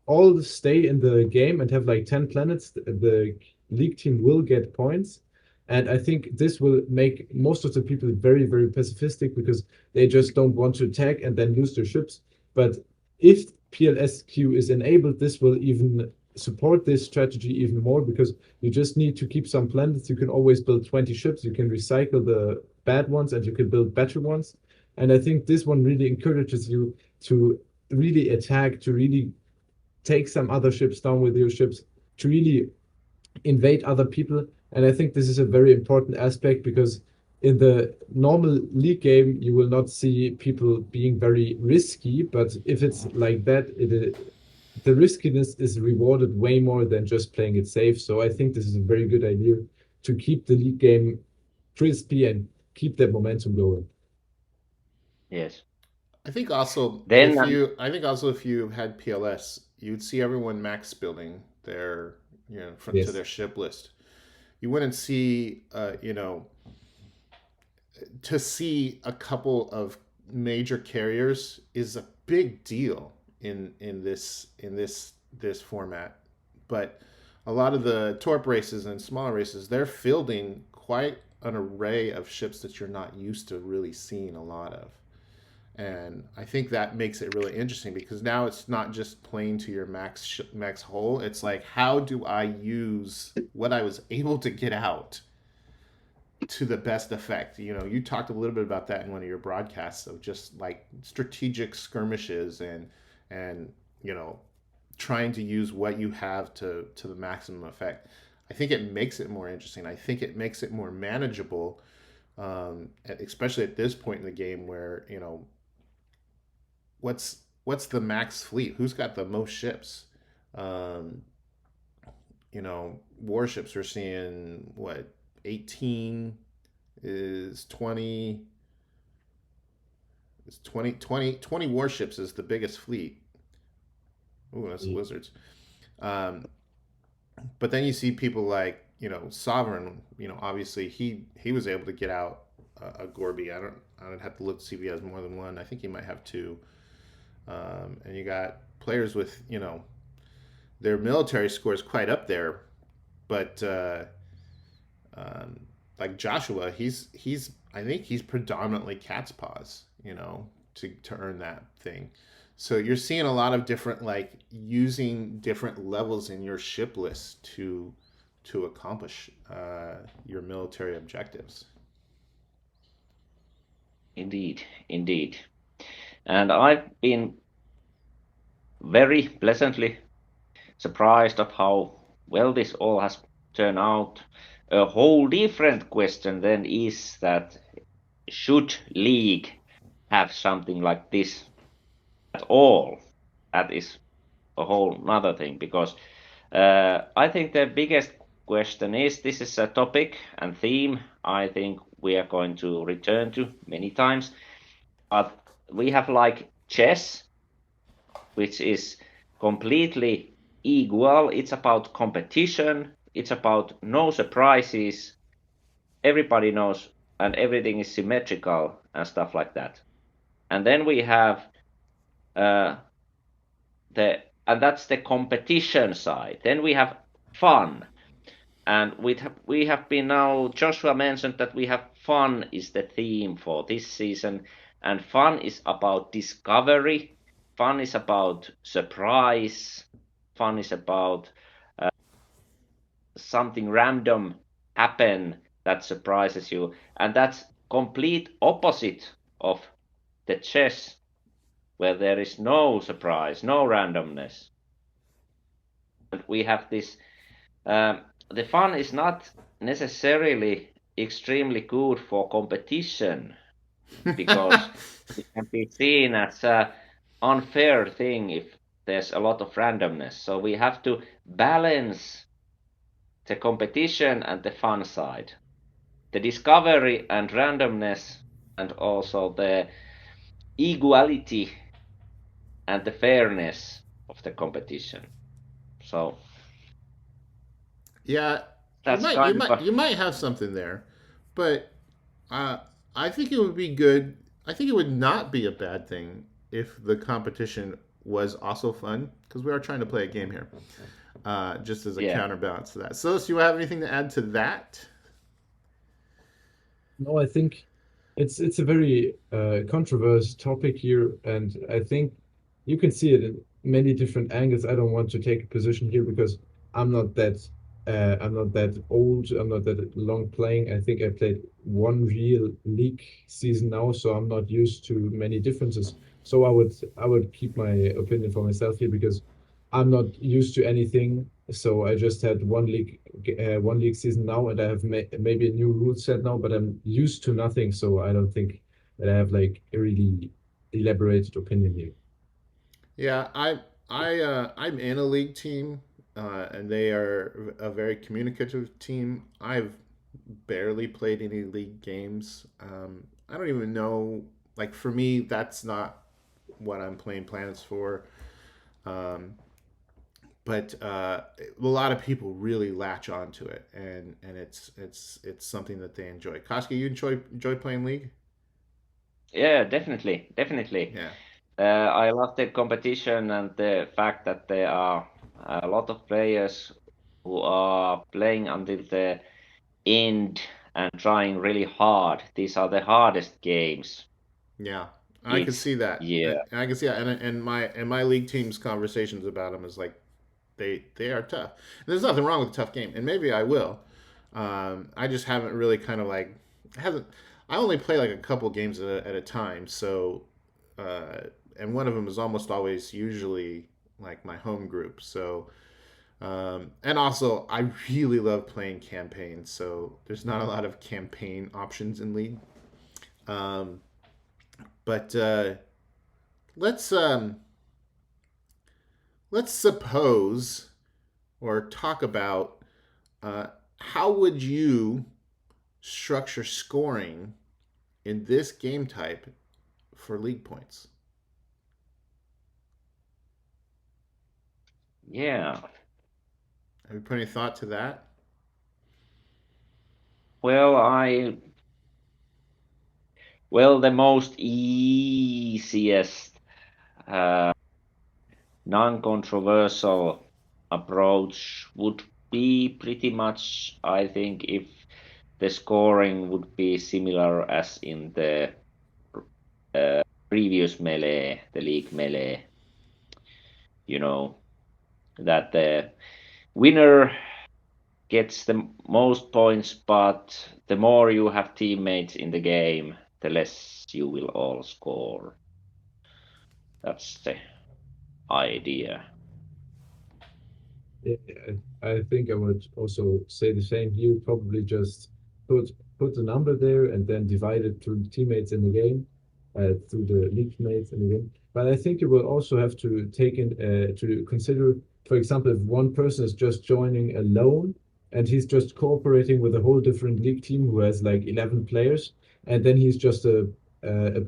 [SPEAKER 3] all stay in the game and have like 10 planets, the league team will get points. And I think this will make most of the people very, very pacifistic, because they just don't want to attack and then lose their ships. But if PLSQ is enabled, this will even support this strategy even more, because you just need to keep some planets. You can always build 20 ships. You can recycle the bad ones and you can build better ones. And I think this one really encourages you to really attack, to really take some other ships down with your ships, to really invade other people. And I think this is a very important aspect, because in the normal league game, you will not see people being very risky. But if it's like that, the riskiness is rewarded way more than just playing it safe. So I think this is a very good idea to keep the league game crispy and keep that momentum going.
[SPEAKER 2] Yes.
[SPEAKER 1] I think also
[SPEAKER 2] Then,
[SPEAKER 1] if you had PLS, you'd see everyone max building their to
[SPEAKER 3] Yes.
[SPEAKER 1] their ship list. You wouldn't see to see a couple of major carriers is a big deal in this format. But a lot of the torp races and smaller races, they're fielding quite an array of ships that you're not used to really seeing a lot of. And I think that makes it really interesting, because now it's not just playing to your max hole. It's like, how do I use what I was able to get out to the best effect? You talked a little bit about that in one of your broadcasts, of just like strategic skirmishes and trying to use what you have to the maximum effect. I think it makes it more interesting. I think it makes it more manageable, especially at this point in the game, where what's the max fleet? Who's got the most ships? Um, Warships, we're seeing what, 18 is 20 is 20 warships is the biggest fleet. Ooh, that's the Wizards. Um, but then you see people like Sovereign. Obviously he was able to get out a Gorby. I don't have to look to see if he has more than one. I think he might have two. And you got players with their military scores quite up there, but um, like Joshua, he's I think he's predominantly cat's paws, to earn that thing. So you're seeing a lot of different, like, using different levels in your ship list to accomplish your military objectives.
[SPEAKER 2] indeed, indeed. And I've been very pleasantly surprised of how well, this all has turned out. A whole different question then is that should League have something like this at all? That is a whole other thing, because I think the biggest question is, this is a topic and theme I think we are going to return to many times, but we have like chess, which is completely equal. It's about competition, it's about no surprises, everybody knows, and everything is symmetrical and stuff like that. And then we have uh, and that's the competition side. Then we have fun, and we have been now. Joshua mentioned that we have fun is the theme for this season, and fun is about discovery. Fun is about surprise. Fun is about something random happen that surprises you, and that's complete opposite of the chess, where there is no surprise, no randomness. And we have this. The fun is not necessarily extremely good for competition, because it can be seen as an unfair thing if there's a lot of randomness. So we have to balance the competition and the fun side, the discovery and randomness, and also the equality and the fairness of the competition. So
[SPEAKER 1] Yeah,
[SPEAKER 2] that's kind of
[SPEAKER 1] you might have something there, but uh, I think it would be good. I think it would not be a bad thing if the competition was also fun, because we are trying to play a game here, just as a
[SPEAKER 2] yeah.
[SPEAKER 1] counterbalance to that. So, do you have anything to add to that?
[SPEAKER 3] No, I think it's a very controversial topic here, and I think you can see it in many different angles. I don't want to take a position here because I'm not that old. I'm not that long playing. I think I played one real league season now, so I'm not used to many differences. So I would keep my opinion for myself here because I'm not used to anything. So I just had one league season now, and I have maybe a new rule set now, but I'm used to nothing. So I don't think that I have like a really elaborated opinion here.
[SPEAKER 1] Yeah, I'm in a league team, and they are a very communicative team. I've barely played any league games. I don't even know. Like for me, that's not what I'm playing Planets for. Um, but a lot of people really latch onto it, and it's something that they enjoy. Koski, you enjoy playing League?
[SPEAKER 2] Yeah, definitely, definitely.
[SPEAKER 1] Yeah,
[SPEAKER 2] I love the competition and the fact that there are a lot of players who are playing until the end and trying really hard. These are the hardest games
[SPEAKER 1] yeah, I could
[SPEAKER 2] each
[SPEAKER 1] see that.
[SPEAKER 2] year.
[SPEAKER 1] I can see that, and my league team's conversations about them is like they are tough. And there's nothing wrong with a tough game, and maybe I will. I just haven't really kind of like haven't. I only play like a couple games at a time, so uh, and one of them is almost always usually like my home group. So and also I really love playing campaigns, so there's not a lot of campaign options in League. Um, but let's um, let's suppose or talk about how would you structure scoring in this game type for league points?
[SPEAKER 2] Yeah.
[SPEAKER 1] Have you put any thought to that?
[SPEAKER 2] Well, the most easiest, uh, non-controversial approach would be pretty much, I think, if the scoring would be similar as in the previous melee, the league melee, you know, that the winner gets the most points, but the more you have teammates in the game, the less you will all score. That's the idea.
[SPEAKER 3] Yeah, I think I would also say the same. You probably just put put the number there and then divide it through the teammates in the game, through the league mates in the game. But I think you will also have to take in to consider, for example, if one person is just joining alone and he's just cooperating with a whole different league team who has like 11 players, and then he's just a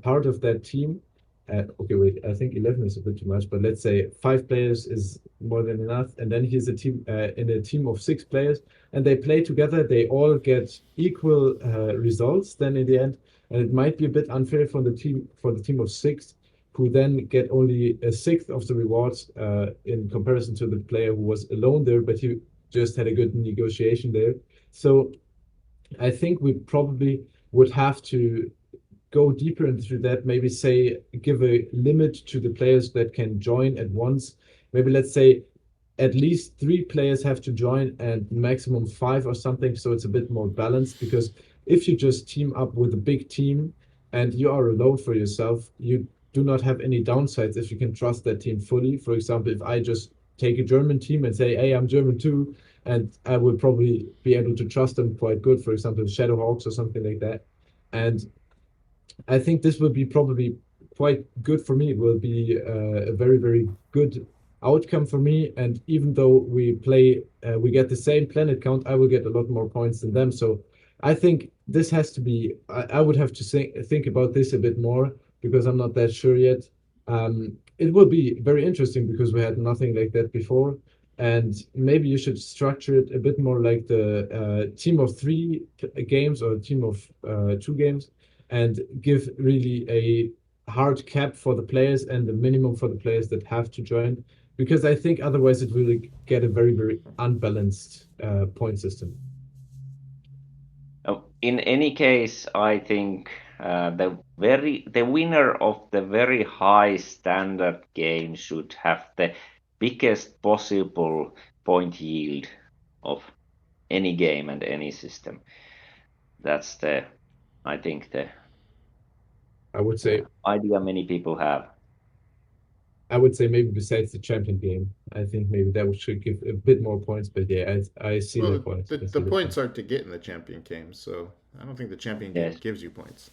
[SPEAKER 3] part of that team. Okay, wait, I think 11 is a bit too much, but let's say 5 players is more than enough. And then he's a team in a team of 6 players and they play together. They all get equal results then in the end. And it might be a bit unfair for the team of 6 who then get only a sixth of the rewards in comparison to the player who was alone there, but he just had a good negotiation there. So I think we probably would have to go deeper into that, maybe say give a limit to the players that can join at once. Maybe let's say at least 3 players have to join and maximum 5 or something, so it's a bit more balanced. Because if you just team up with a big team and you are alone for yourself, you do not have any downsides if you can trust that team fully. For example, if I just take a German team and say, hey, I'm German too, and I will probably be able to trust them quite good, for example, Shadowhawks or something like that. And I think this will be probably quite good for me. It will be a very, very good outcome for me. And even though we get the same planet count, I will get a lot more points than them. So I think this has to be, I would have to think about this a bit more because I'm not that sure yet. It will be very interesting because we had nothing like that before. And maybe you should structure it a bit more like the team of 3 games or team of 2 games, and give really a hard cap for the players and the minimum for the players that have to join, because I think otherwise it will get a very, very unbalanced point system.
[SPEAKER 2] In any case, I think the winner of the very high standard game should have the biggest possible point yield of any game and any system. That's I think
[SPEAKER 3] I would say
[SPEAKER 2] idea many people have.
[SPEAKER 3] I would say maybe besides the champion game, I think maybe that should give a bit more points. But yeah, I see the
[SPEAKER 1] Well,
[SPEAKER 3] point. I
[SPEAKER 1] the
[SPEAKER 3] see the
[SPEAKER 1] points
[SPEAKER 3] point.
[SPEAKER 1] are to get in the champion game, so I don't think the champion game
[SPEAKER 2] Yes,
[SPEAKER 1] gives you points.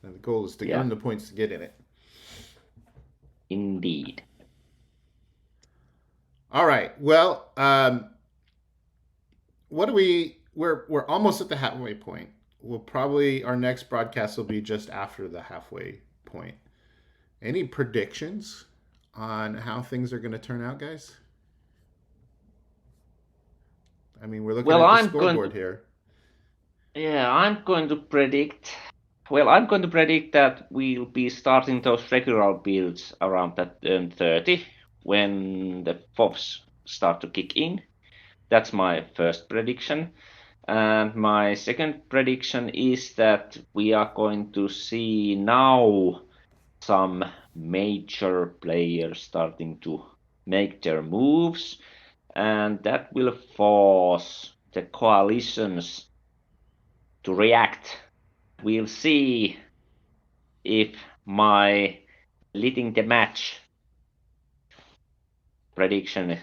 [SPEAKER 1] And the goal is to
[SPEAKER 2] yeah,
[SPEAKER 1] earn the points to get in it.
[SPEAKER 2] indeed.
[SPEAKER 1] All right. Well, what do we're almost at the halfway point. We'll probably our next broadcast will be just after the halfway point. Any predictions on how things are going to turn out, guys? I mean, we're looking
[SPEAKER 2] Well,
[SPEAKER 1] at the
[SPEAKER 2] I'm going
[SPEAKER 1] scoreboard
[SPEAKER 2] to
[SPEAKER 1] here.
[SPEAKER 2] yeah, I'm going to predict. Well, I'm going to predict that we'll be starting those regular builds around that turn 30 when the FOBs start to kick in. That's my first prediction. And my second prediction is that we are going to see now some major players starting to make their moves, and that will force the coalitions to react. We'll see if my leading the match prediction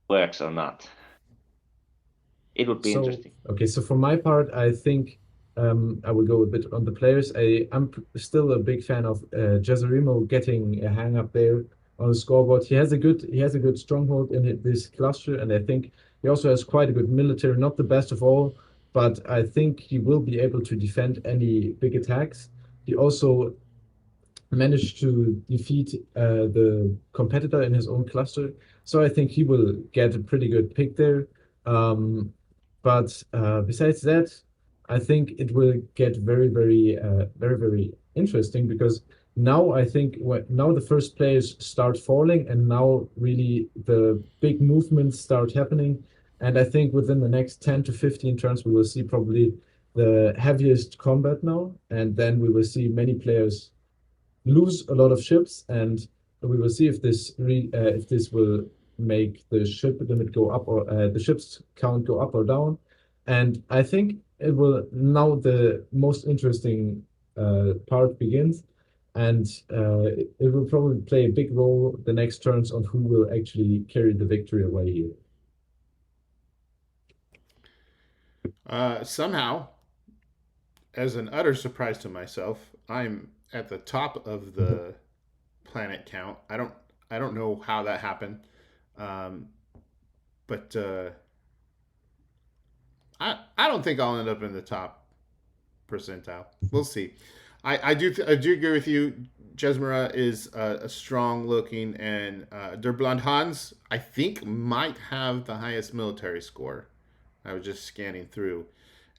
[SPEAKER 2] works or not. It would be
[SPEAKER 3] So,
[SPEAKER 2] interesting.
[SPEAKER 3] okay, so for my part, I think I will go a bit on the players. I'm still a big fan of Jezerimo getting a hang up there on the scoreboard. He has a good stronghold in this cluster, and I think he also has quite a good military. Not the best of all, but I think he will be able to defend any big attacks. He also managed to defeat the competitor in his own cluster. So I think he will get a pretty good pick there. Um, but besides that, I think it will get very, very, very, very interesting, because now I think now the first players start falling, and now really the big movements start happening. And I think within the next 10 to 15 turns, we will see probably the heaviest combat now. And then we will see many players lose a lot of ships, and we will see if this will make the ship limit go up, or the ships count go up or down. And I think it will now the most interesting part begins, and it will probably play a big role the next turns on who will actually carry the victory away here.
[SPEAKER 1] Somehow, as an utter surprise to myself, I'm at the top of the planet count. I don't know how that happened, um, but I don't think I'll end up in the top percentile. We'll see. I do agree with you. Jesmera is a strong looking, and Der Blond Hans I think might have the highest military score. I was just scanning through,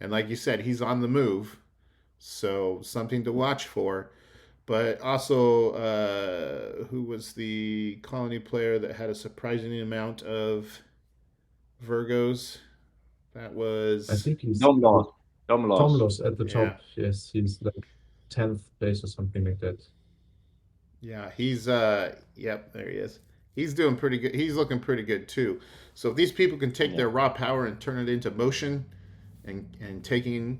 [SPEAKER 1] and like you said, he's on the move, so something to watch for. But also, who was the colony player that had a surprising amount of Virgos? That
[SPEAKER 3] I
[SPEAKER 1] was
[SPEAKER 3] think he's
[SPEAKER 2] Domlos. Domlos.
[SPEAKER 3] Tomlos at the
[SPEAKER 1] Yeah.
[SPEAKER 3] top. Yes, he's like 10th place or something like that.
[SPEAKER 1] yeah. He's yep, there he is. He's doing pretty good. He's looking pretty good too. So if these people can take
[SPEAKER 2] Yeah.
[SPEAKER 1] their raw power and turn it into motion, and taking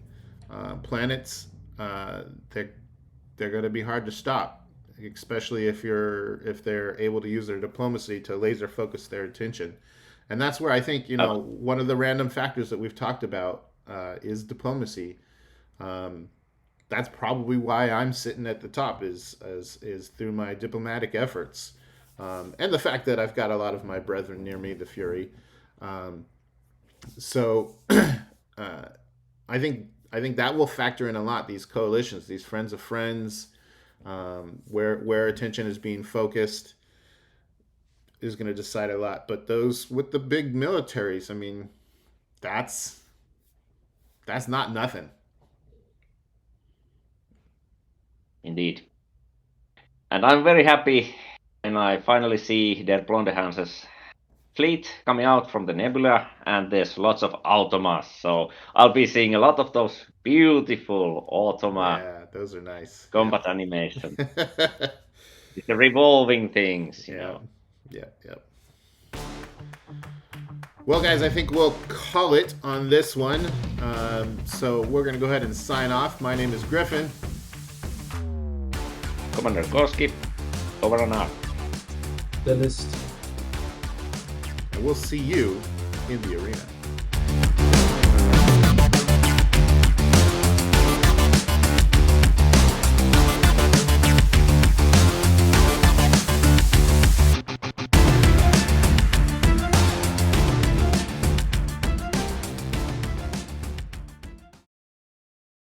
[SPEAKER 1] planets, they're going to be hard to stop, especially if they're able to use their diplomacy to laser focus their attention. And that's where I think one of the random factors that we've talked about is diplomacy. That's probably why I'm sitting at the top is through my diplomatic efforts, and the fact that I've got a lot of my brethren near me, the Fury. So I think that will factor in a lot. These coalitions, these friends of friends, where attention is being focused, is going to decide a lot. But those with the big militaries, I mean, that's not nothing.
[SPEAKER 2] Indeed. And I'm very happy when I finally see Der Blonde Hans's fleet coming out from the nebula, and there's lots of automas. So I'll be seeing a lot of those beautiful automa
[SPEAKER 1] Yeah, those are nice.
[SPEAKER 2] combat animation. It's the revolving things, you know.
[SPEAKER 1] Yeah. Well, guys, I think we'll call it on this one. So we're going to go ahead and sign off. My name is Griffin.
[SPEAKER 2] Commander Koski, over and out.
[SPEAKER 3] Silist.
[SPEAKER 1] And we'll see you in the arena.